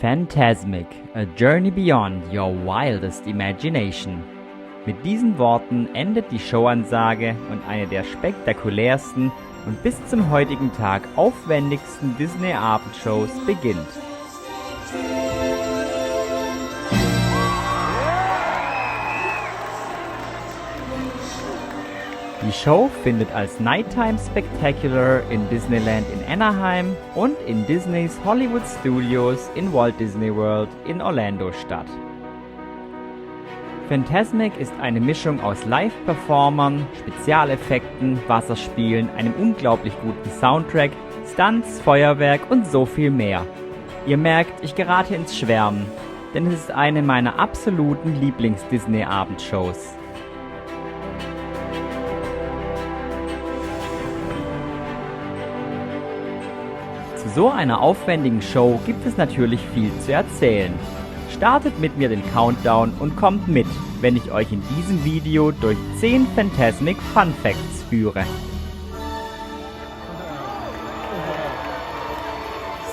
Fantasmic, a journey beyond your wildest imagination. Mit diesen Worten endet die Showansage und eine der spektakulärsten und bis zum heutigen Tag aufwendigsten Disney-Abendshows beginnt. Die Show findet als Nighttime Spectacular in Disneyland in Anaheim und in Disneys Hollywood Studios in Walt Disney World in Orlando statt. Fantasmic ist eine Mischung aus Live-Performern, Spezialeffekten, Wasserspielen, einem unglaublich guten Soundtrack, Stunts, Feuerwerk und so viel mehr. Ihr merkt, ich gerate ins Schwärmen, denn es ist eine meiner absoluten Lieblings-Disney-Abendshows. Zu so einer aufwendigen Show gibt es natürlich viel zu erzählen. Startet mit mir den Countdown und kommt mit, wenn ich euch in diesem Video durch 10 Fantasmic Fun Facts führe.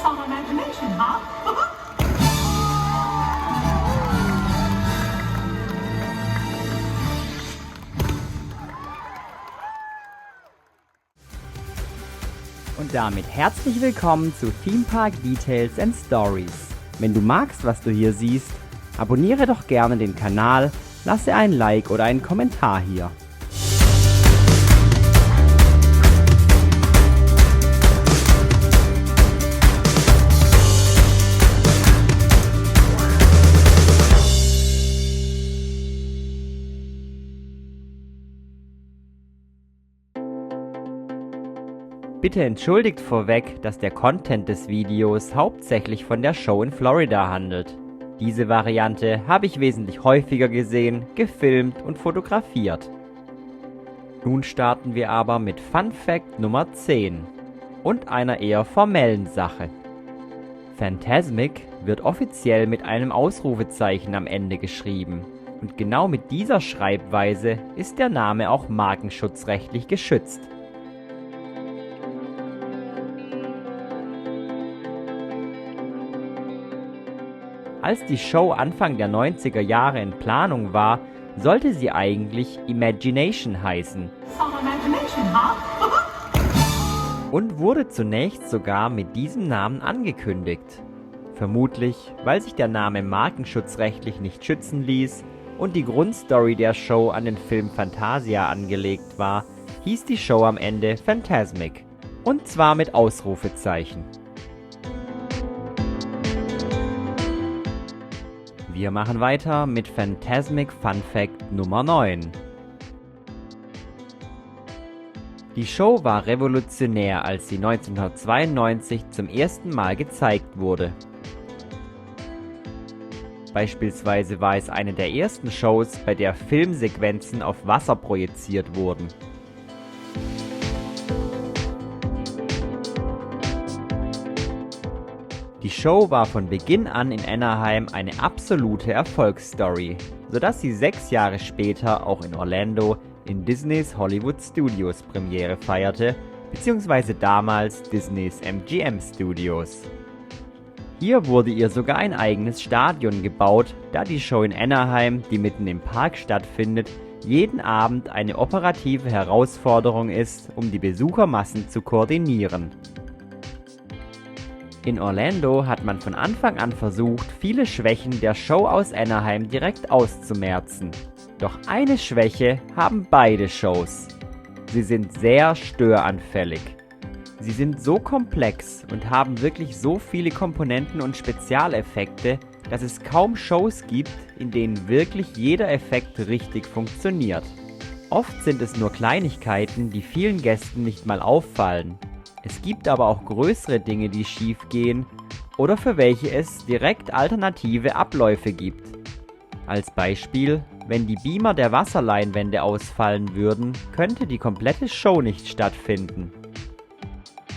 Some imagination, huh? Und damit herzlich willkommen zu Theme Park Details and Stories. Wenn du magst, was du hier siehst, abonniere doch gerne den Kanal, lasse ein Like oder einen Kommentar hier. Bitte entschuldigt vorweg, dass der Content des Videos hauptsächlich von der Show in Florida handelt. Diese Variante habe ich wesentlich häufiger gesehen, gefilmt und fotografiert. Nun starten wir aber mit Fun Fact Nummer 10 und einer eher formellen Sache. Fantasmic wird offiziell mit einem Ausrufezeichen am Ende geschrieben und genau mit dieser Schreibweise ist der Name auch markenschutzrechtlich geschützt. Als die Show Anfang der 90er Jahre in Planung war, sollte sie eigentlich Imagination heißen Some imagination, huh? und wurde zunächst sogar mit diesem Namen angekündigt. Vermutlich, weil sich der Name markenschutzrechtlich nicht schützen ließ und die Grundstory der Show an den Film Fantasia angelegt war, hieß die Show am Ende Fantasmic, und zwar mit Ausrufezeichen. Wir machen weiter mit Fantasmic Fun Fact Nummer 9. Die Show war revolutionär, als sie 1992 zum ersten Mal gezeigt wurde. Beispielsweise war es eine der ersten Shows, bei der Filmsequenzen auf Wasser projiziert wurden. Die Show war von Beginn an in Anaheim eine absolute Erfolgsstory, sodass sie 6 Jahre später auch in Orlando in Disneys Hollywood Studios Premiere feierte, beziehungsweise damals Disneys MGM Studios. Hier wurde ihr sogar ein eigenes Stadion gebaut, da die Show in Anaheim, die mitten im Park stattfindet, jeden Abend eine operative Herausforderung ist, um die Besuchermassen zu koordinieren. In Orlando hat man von Anfang an versucht, viele Schwächen der Show aus Anaheim direkt auszumerzen. Doch eine Schwäche haben beide Shows. Sie sind sehr störanfällig. Sie sind so komplex und haben wirklich so viele Komponenten und Spezialeffekte, dass es kaum Shows gibt, in denen wirklich jeder Effekt richtig funktioniert. Oft sind es nur Kleinigkeiten, die vielen Gästen nicht mal auffallen. Es gibt aber auch größere Dinge, die schief gehen oder für welche es direkt alternative Abläufe gibt. Als Beispiel, wenn die Beamer der Wasserleinwände ausfallen würden, könnte die komplette Show nicht stattfinden.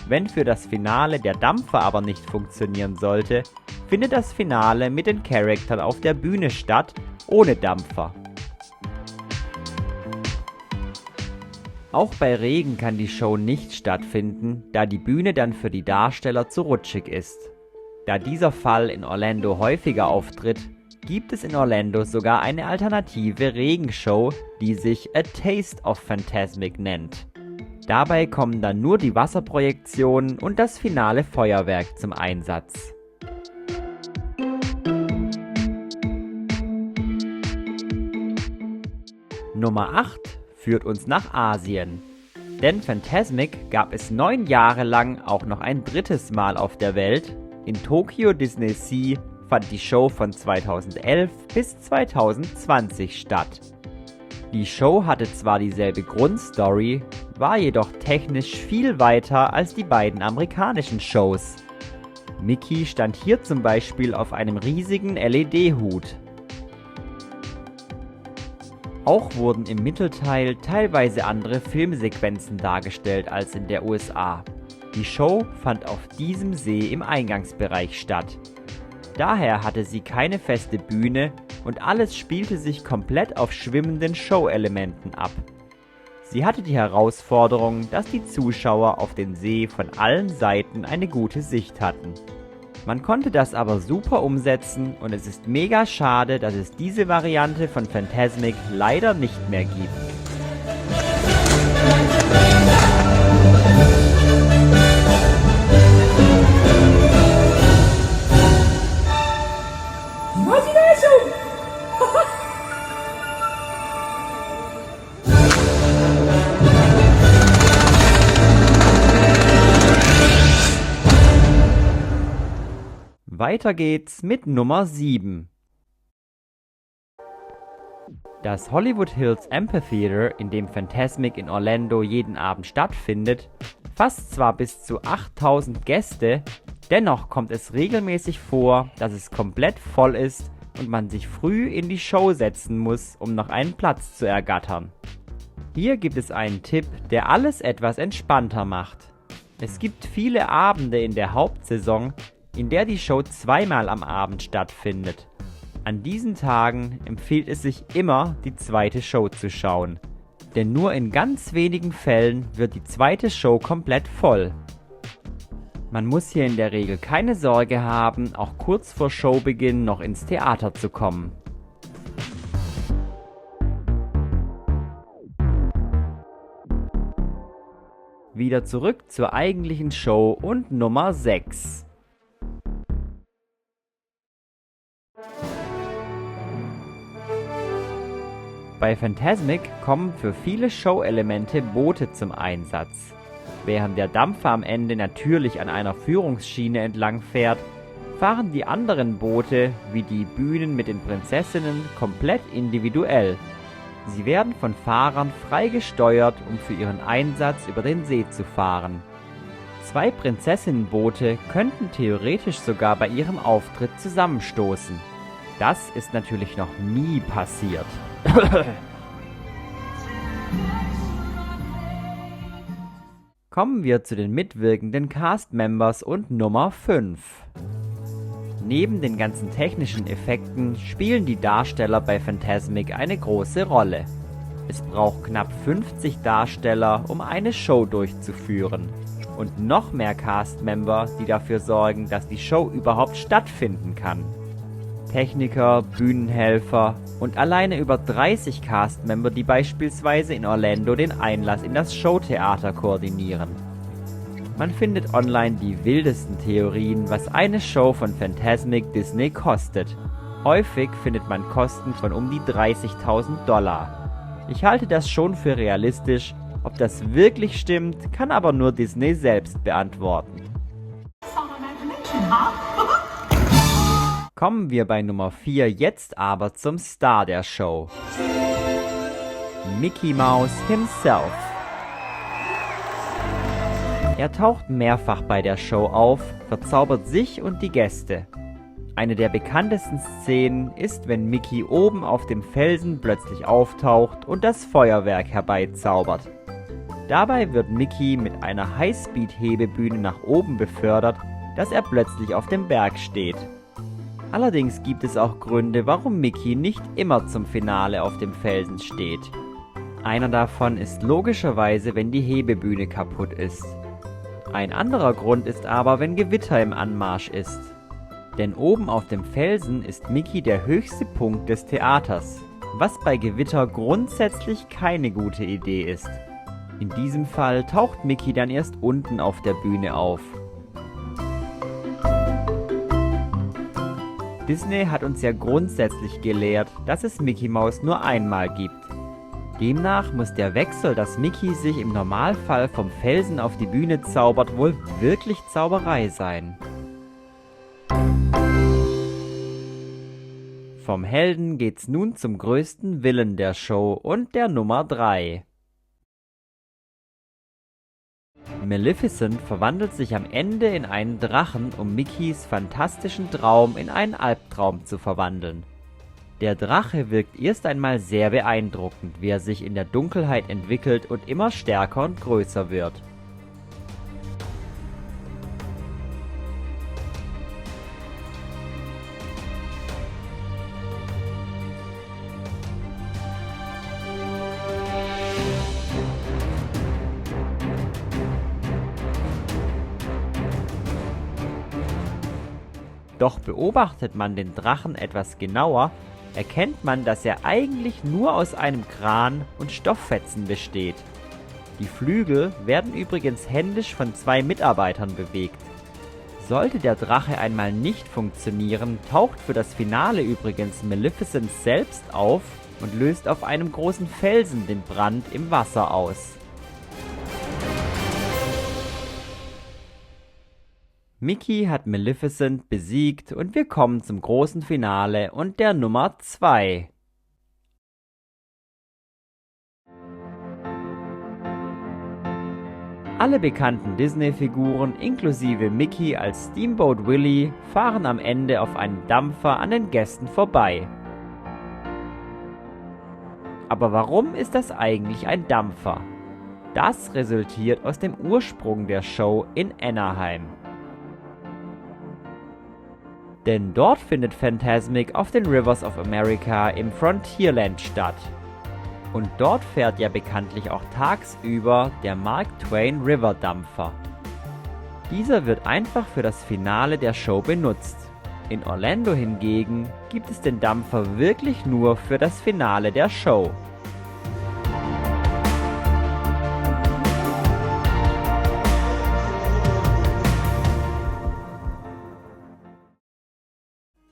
Wenn für das Finale der Dampfer aber nicht funktionieren sollte, findet das Finale mit den Charaktern auf der Bühne statt, ohne Dampfer. Auch bei Regen kann die Show nicht stattfinden, da die Bühne dann für die Darsteller zu rutschig ist. Da dieser Fall in Orlando häufiger auftritt, gibt es in Orlando sogar eine alternative Regenshow, die sich A Taste of Fantasmic nennt. Dabei kommen dann nur die Wasserprojektionen und das finale Feuerwerk zum Einsatz. Nummer 8 führt uns nach Asien. Denn Fantasmic gab es 9 Jahre lang auch noch ein drittes Mal auf der Welt. In Tokyo Disney Sea fand die Show von 2011 bis 2020 statt. Die Show hatte zwar dieselbe Grundstory, war jedoch technisch viel weiter als die beiden amerikanischen Shows. Mickey stand hier zum Beispiel auf einem riesigen LED-Hut. Auch wurden im Mittelteil teilweise andere Filmsequenzen dargestellt als in der USA. Die Show fand auf diesem See im Eingangsbereich statt. Daher hatte sie keine feste Bühne und alles spielte sich komplett auf schwimmenden Show-Elementen ab. Sie hatte die Herausforderung, dass die Zuschauer auf den See von allen Seiten eine gute Sicht hatten. Man konnte das aber super umsetzen und es ist mega schade, dass es diese Variante von Fantasmic leider nicht mehr gibt. Weiter geht's mit Nummer 7. Das Hollywood Hills Amphitheater, in dem Fantasmic in Orlando jeden Abend stattfindet, fasst zwar bis zu 8000 Gäste, dennoch kommt es regelmäßig vor, dass es komplett voll ist und man sich früh in die Show setzen muss, um noch einen Platz zu ergattern. Hier gibt es einen Tipp, der alles etwas entspannter macht. Es gibt viele Abende in der Hauptsaison, in der die Show zweimal am Abend stattfindet. An diesen Tagen empfiehlt es sich immer, die zweite Show zu schauen. Denn nur in ganz wenigen Fällen wird die zweite Show komplett voll. Man muss hier in der Regel keine Sorge haben, auch kurz vor Showbeginn noch ins Theater zu kommen. Wieder zurück zur eigentlichen Show und Nummer 6. Bei Fantasmic kommen für viele Show-Elemente Boote zum Einsatz. Während der Dampfer am Ende natürlich an einer Führungsschiene entlang fährt, fahren die anderen Boote, wie die Bühnen mit den Prinzessinnen, komplett individuell. Sie werden von Fahrern frei gesteuert, um für ihren Einsatz über den See zu fahren. 2 Prinzessinnenboote könnten theoretisch sogar bei ihrem Auftritt zusammenstoßen. Das ist natürlich noch nie passiert. Kommen wir zu den mitwirkenden Cast-Members und Nummer 5. Neben den ganzen technischen Effekten spielen die Darsteller bei Fantasmic eine große Rolle. Es braucht knapp 50 Darsteller, um eine Show durchzuführen. Und noch mehr Cast-Member, die dafür sorgen, dass die Show überhaupt stattfinden kann. Techniker, Bühnenhelfer und alleine über 30 Cast-Member, die beispielsweise in Orlando den Einlass in das Showtheater koordinieren. Man findet online die wildesten Theorien, was eine Show von Fantasmic Disney kostet. Häufig findet man Kosten von um die $30.000. Ich halte das schon für realistisch, ob das wirklich stimmt, kann aber nur Disney selbst beantworten. Some imagination, huh? Kommen wir bei Nummer 4 jetzt aber zum Star der Show. Mickey Mouse himself. Er taucht mehrfach bei der Show auf, verzaubert sich und die Gäste. Eine der bekanntesten Szenen ist, wenn Mickey oben auf dem Felsen plötzlich auftaucht und das Feuerwerk herbeizaubert. Dabei wird Mickey mit einer Highspeed-Hebebühne nach oben befördert, dass er plötzlich auf dem Berg steht. Allerdings gibt es auch Gründe, warum Mickey nicht immer zum Finale auf dem Felsen steht. Einer davon ist logischerweise, wenn die Hebebühne kaputt ist. Ein anderer Grund ist aber, wenn Gewitter im Anmarsch ist. Denn oben auf dem Felsen ist Mickey der höchste Punkt des Theaters, was bei Gewitter grundsätzlich keine gute Idee ist. In diesem Fall taucht Mickey dann erst unten auf der Bühne auf. Disney hat uns ja grundsätzlich gelehrt, dass es Mickey Mouse nur einmal gibt. Demnach muss der Wechsel, dass Mickey sich im Normalfall vom Felsen auf die Bühne zaubert, wohl wirklich Zauberei sein. Vom Helden geht's nun zum größten Villain der Show und der Nummer 3. Maleficent verwandelt sich am Ende in einen Drachen, um Mickeys fantastischen Traum in einen Albtraum zu verwandeln. Der Drache wirkt erst einmal sehr beeindruckend, wie er sich in der Dunkelheit entwickelt und immer stärker und größer wird. Doch beobachtet man den Drachen etwas genauer, erkennt man, dass er eigentlich nur aus einem Kran und Stofffetzen besteht. Die Flügel werden übrigens händisch von 2 Mitarbeitern bewegt. Sollte der Drache einmal nicht funktionieren, taucht für das Finale übrigens Maleficent selbst auf und löst auf einem großen Felsen den Brand im Wasser aus. Mickey hat Maleficent besiegt und wir kommen zum großen Finale und der Nummer 2. Alle bekannten Disney-Figuren inklusive Mickey als Steamboat Willie fahren am Ende auf einem Dampfer an den Gästen vorbei. Aber warum ist das eigentlich ein Dampfer? Das resultiert aus dem Ursprung der Show in Anaheim. Denn dort findet Fantasmic auf den Rivers of America im Frontierland statt. Und dort fährt ja bekanntlich auch tagsüber der Mark Twain River Dampfer. Dieser wird einfach für das Finale der Show benutzt. In Orlando hingegen gibt es den Dampfer wirklich nur für das Finale der Show.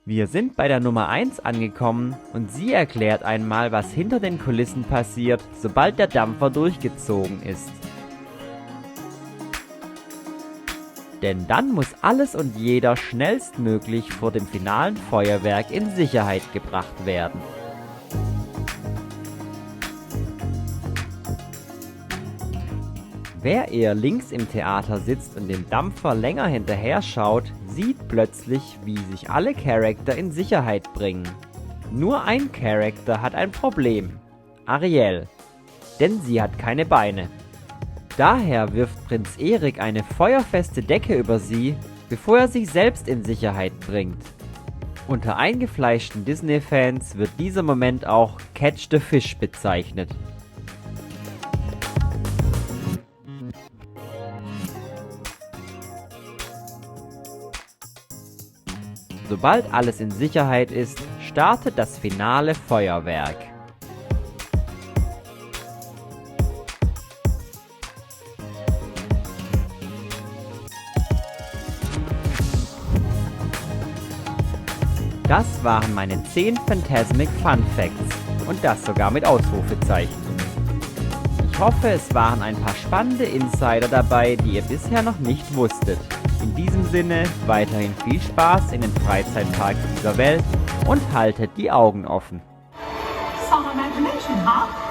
Wir sind bei der Nummer 1 angekommen und sie erklärt einmal, was hinter den Kulissen passiert, sobald der Dampfer durchgezogen ist. Denn dann muss alles und jeder schnellstmöglich vor dem finalen Feuerwerk in Sicherheit gebracht werden. Wer eher links im Theater sitzt und dem Dampfer länger hinterher schaut, sieht plötzlich, wie sich alle Charakter in Sicherheit bringen. Nur ein Charakter hat ein Problem: Ariel, denn sie hat keine Beine. Daher wirft Prinz Erik eine feuerfeste Decke über sie, bevor er sich selbst in Sicherheit bringt. Unter eingefleischten Disney-Fans wird dieser Moment auch Catch the Fish bezeichnet. Sobald alles in Sicherheit ist, startet das finale Feuerwerk. Das waren meine 10 Fantasmic Fun Facts und das sogar mit Ausrufezeichen. Ich hoffe, es waren ein paar spannende Insider dabei, die ihr bisher noch nicht wusstet. In diesem Sinne, weiterhin viel Spaß in den Freizeitparks dieser Welt und haltet die Augen offen. Some imagination, huh?